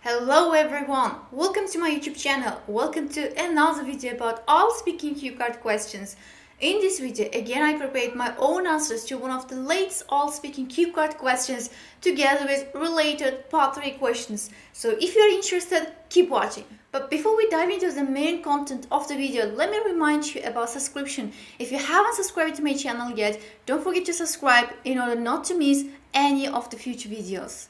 Hello everyone, welcome to my YouTube channel. Welcome to another video about all speaking cue card questions. In this video, again I prepared my own answers to one of the latest all speaking cue card questions together with related part 3 questions. So if you're interested, keep watching. But before we dive into the main content of the video, let me remind you about subscription. If you haven't subscribed to my channel yet, don't forget to subscribe in order not to miss any of the future videos.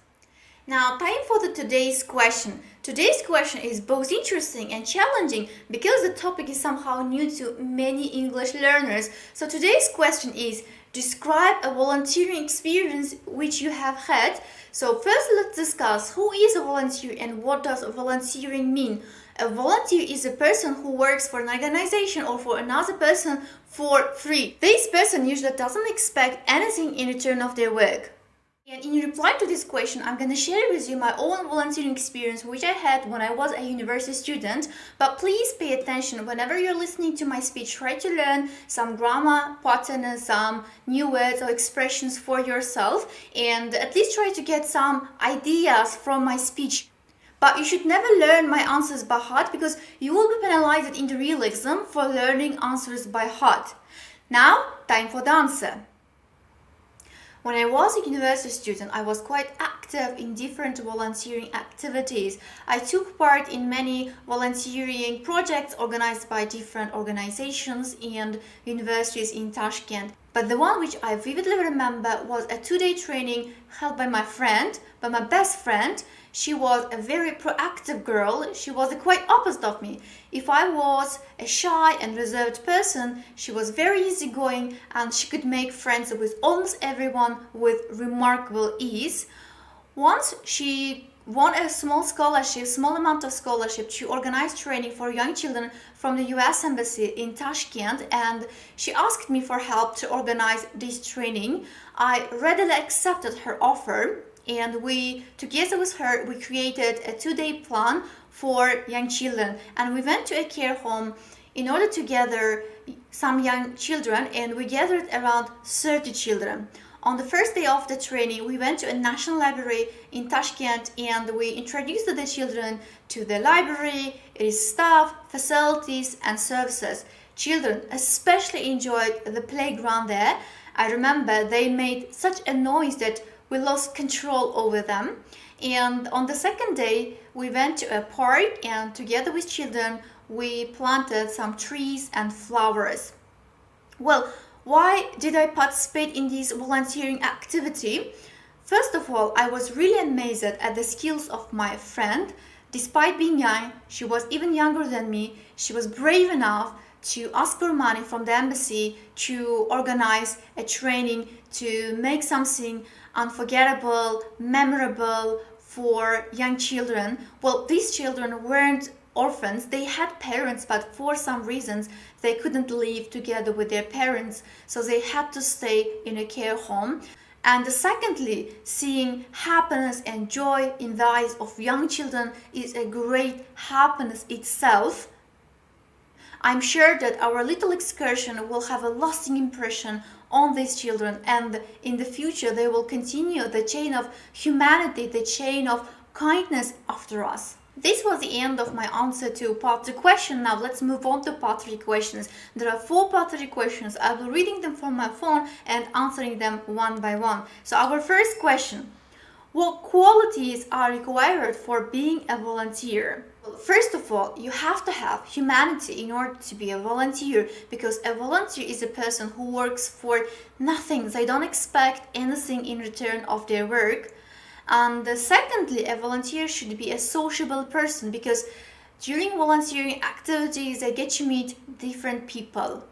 Now, time for today's question. Today's question is both interesting and challenging because the topic is somehow new to many English learners. So today's question is, describe a volunteering experience which you have had. So first let's discuss who is a volunteer and what does volunteering mean. A volunteer is a person who works for an organization or for another person for free. This person usually doesn't expect anything in return of their work. And in reply to this question, I'm going to share with you my own volunteering experience which I had when I was a university student. But please pay attention whenever you're listening to my speech. Try to learn some grammar patterns, some new words or expressions for yourself, and at least try to get some ideas from my speech. But you should never learn my answers by heart because you will be penalized in the realism for learning answers by heart. Now, time for the answer. When I was a university student, I was quite active in different volunteering activities. I took part in many volunteering projects organized by different organizations and universities in Tashkent. But the one which I vividly remember was a 2-day training held by my best friend. She was a very proactive girl. She was the quite opposite of me. If I was a shy and reserved person, she was very easygoing and she could make friends with almost everyone with remarkable ease. Once she won a small amount of scholarship to organize training for young children from the US Embassy in Tashkent, and she asked me for help to organize this training. I readily accepted her offer, and together with her, we created a 2-day plan for young children, and we went to a care home in order to gather some young children, and we gathered around 30 children. On the first day of the training, we went to a national library in Tashkent and we introduced the children to the library, its staff, facilities and services. Children especially enjoyed the playground there. I remember they made such a noise that we lost control over them. And on the second day, we went to a park and together with children, we planted some trees and flowers. Well, why did I participate in this volunteering activity? First of all, I was really amazed at the skills of my friend. Despite being young, she was even younger than me. She was brave enough to ask for money from the embassy to organize a training to make something unforgettable, memorable for young children. Well, these children weren't orphans. They had parents, but for some reasons they couldn't live together with their parents, so they had to stay in a care home. And secondly, seeing happiness and joy in the eyes of young children is a great happiness itself. I'm sure that our little excursion will have a lasting impression on these children, and in the future they will continue the chain of humanity, the chain of kindness after us. This was the end of my answer to part 2 question. Now let's move on to part 3 questions. There are 4 part 3 questions. I'll be reading them from my phone and answering them one by one. So our first question: what qualities are required for being a volunteer? Well, first of all, you have to have humanity in order to be a volunteer, because a volunteer is a person who works for nothing. They don't expect anything in return of their work. And secondly, a volunteer should be a sociable person, because during volunteering activities they get to meet different people.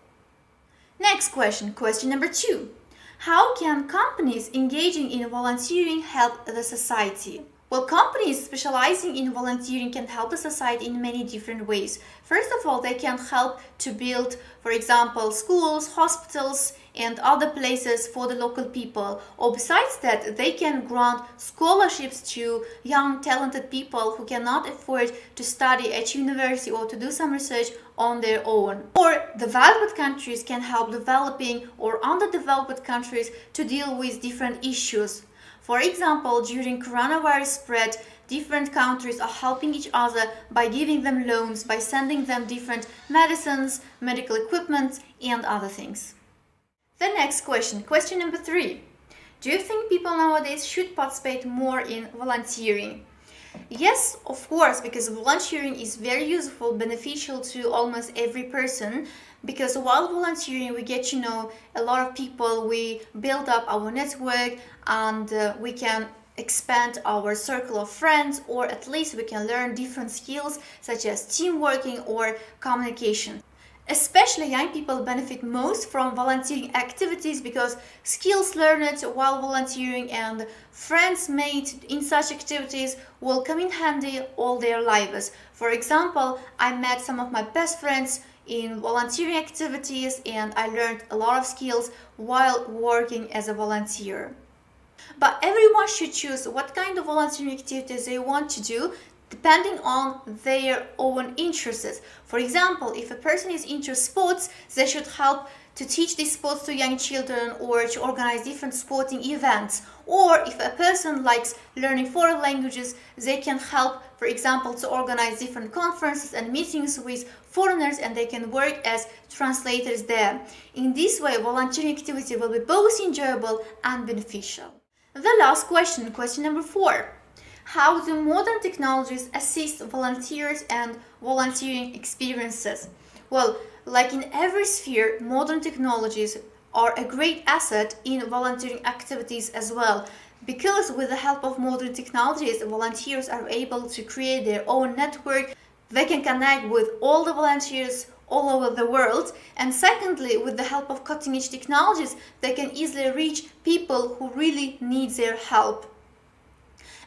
Next question, question number 2. How can companies engaging in volunteering help the society? Well, companies specializing in volunteering can help the society in many different ways. First of all, they can help to build, for example, schools, hospitals, and other places for the local people. Or besides that, they can grant scholarships to young, talented people who cannot afford to study at university or to do some research on their own. Or developed countries can help developing or underdeveloped countries to deal with different issues. For example, during coronavirus spread, different countries are helping each other by giving them loans, by sending them different medicines, medical equipment, and other things. The next question number 3. Do you think people nowadays should participate more in volunteering? Yes, of course, because volunteering is very useful, beneficial to almost every person, because while volunteering we get to know a lot of people, we build up our network, and we can expand our circle of friends, or at least we can learn different skills such as teamworking or communication. Especially young people benefit most from volunteering activities because skills learned while volunteering and friends made in such activities will come in handy all their lives. For example, I met some of my best friends in volunteering activities and I learned a lot of skills while working as a volunteer. But everyone should choose what kind of volunteering activities they want to do depending on their own interests. For example, if a person is into sports, they should help to teach these sports to young children or to organize different sporting events. Or if a person likes learning foreign languages, they can help, for example, to organize different conferences and meetings with foreigners, and they can work as translators there. In this way, volunteering activity will be both enjoyable and beneficial. The last question number 4. How do modern technologies assist volunteers and volunteering experiences? Well, like in every sphere, modern technologies are a great asset in volunteering activities as well, because with the help of modern technologies, volunteers are able to create their own network. They can connect with all the volunteers all over the world, and secondly, with the help of cutting-edge technologies, they can easily reach people who really need their help.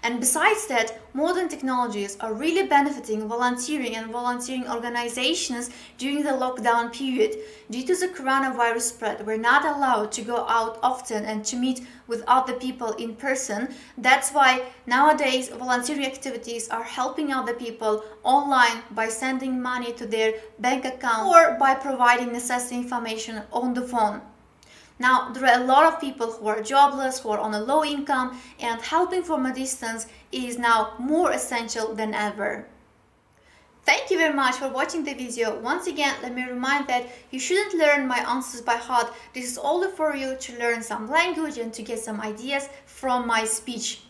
And besides that, modern technologies are really benefiting volunteering and volunteering organizations during the lockdown period. Due to the coronavirus spread, we're not allowed to go out often and to meet with other people in person. That's why nowadays volunteering activities are helping other people online by sending money to their bank account or by providing necessary information on the phone. Now, there are a lot of people who are jobless, who are on a low income, and helping from a distance is now more essential than ever. Thank you very much for watching the video. Once again, let me remind that you shouldn't learn my answers by heart. This is only for you to learn some language and to get some ideas from my speech.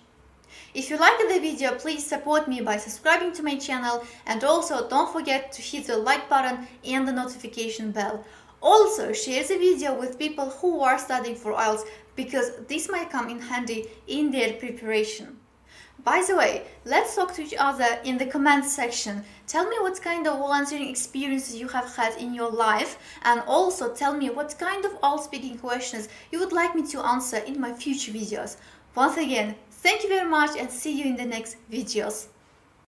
If you liked the video, please support me by subscribing to my channel, and also don't forget to hit the like button and the notification bell. Also, share the video with people who are studying for IELTS, because this might come in handy in their preparation. By the way, let's talk to each other in the comments section. Tell me what kind of volunteering experiences you have had in your life, and also tell me what kind of IELTS speaking questions you would like me to answer in my future videos. Once again, thank you very much and see you in the next videos.